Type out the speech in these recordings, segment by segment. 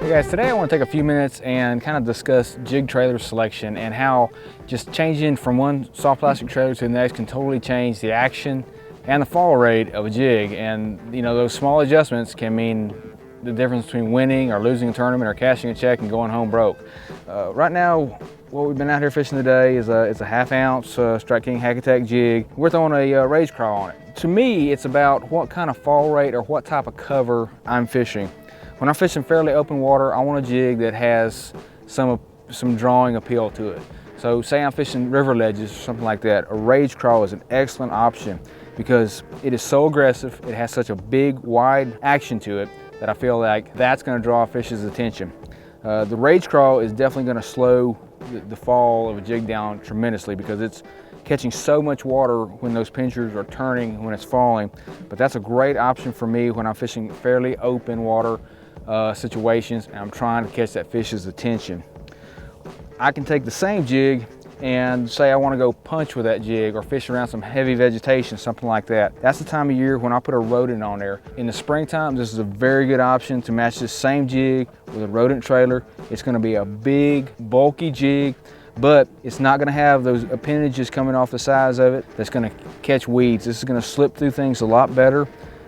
Hey guys, today I want to take a few minutes and kind of discuss jig trailer selection and how just changing from one soft plastic trailer to the next can totally change the action and the fall rate of a jig. And you know, those small adjustments can mean the difference between winning or losing a tournament or cashing a check and going home broke. Right now, what we've been out here fishing today is it's a 1/2 ounce Strike King Hack Attack jig. We're throwing a rage crawl on it. To me, it's about what kind of fall rate or what type of cover I'm fishing. When I'm fishing fairly open water, I want a jig that has some drawing appeal to it. So say I'm fishing river ledges or something like that, a rage crawl is an excellent option because it is so aggressive, it has such a big, wide action to it that I feel like that's gonna draw a fish's attention. The rage crawl is definitely gonna slow the fall of a jig down tremendously because it's catching so much water when those pinchers are turning when it's falling. But that's a great option for me when I'm fishing fairly open water situations and I'm trying to catch that fish's attention. I can take the same jig and say I want to go punch with that jig or fish around some heavy vegetation, something like that. That's the time of year when I put a rodent on there. In the springtime, this is a very good option to match this same jig with a rodent trailer. It's going to be a big, bulky jig, but it's not going to have those appendages coming off the sides of it that's going to catch weeds. This is going to slip through things a lot better.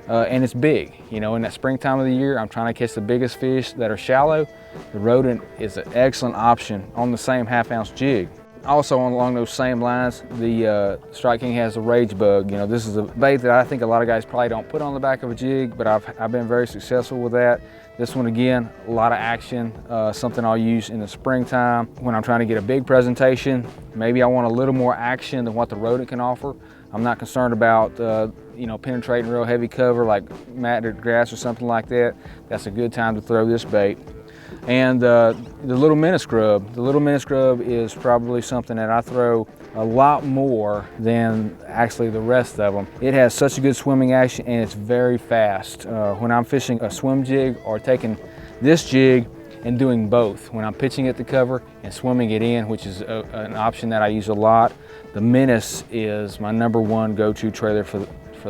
And it's big. You know, in that springtime of the year, I'm trying to catch the biggest fish that are shallow. The rodent is an excellent option on the same 1/2 ounce jig. Also along those same lines, the Strike King has a rage bug. You know, this is a bait that I think a lot of guys probably don't put on the back of a jig, but I've been very successful with that. This one, again, a lot of action, something I'll use in the springtime when I'm trying to get a big presentation. Maybe I want a little more action than what the rodent can offer. I'm not concerned about you know, penetrating real heavy cover like matted grass or something like that. That's a good time to throw this bait. And the little minnow scrub. The little minnow scrub is probably something that I throw a lot more than actually the rest of them. It has such a good swimming action and it's very fast. When I'm fishing a swim jig or taking this jig and doing both, when I'm pitching it to cover and swimming it in, which is an option that I use a lot, the Menace is my #1 go-to trailer for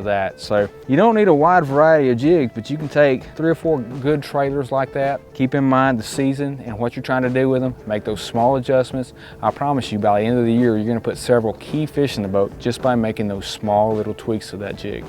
that. So you don't need a wide variety of jigs, but you can take 3 or 4 good trailers like that. Keep in mind the season and what you're trying to do with them. Make those small adjustments. I promise you, by the end of the year, you're going to put several key fish in the boat just by making those small little tweaks to that jig.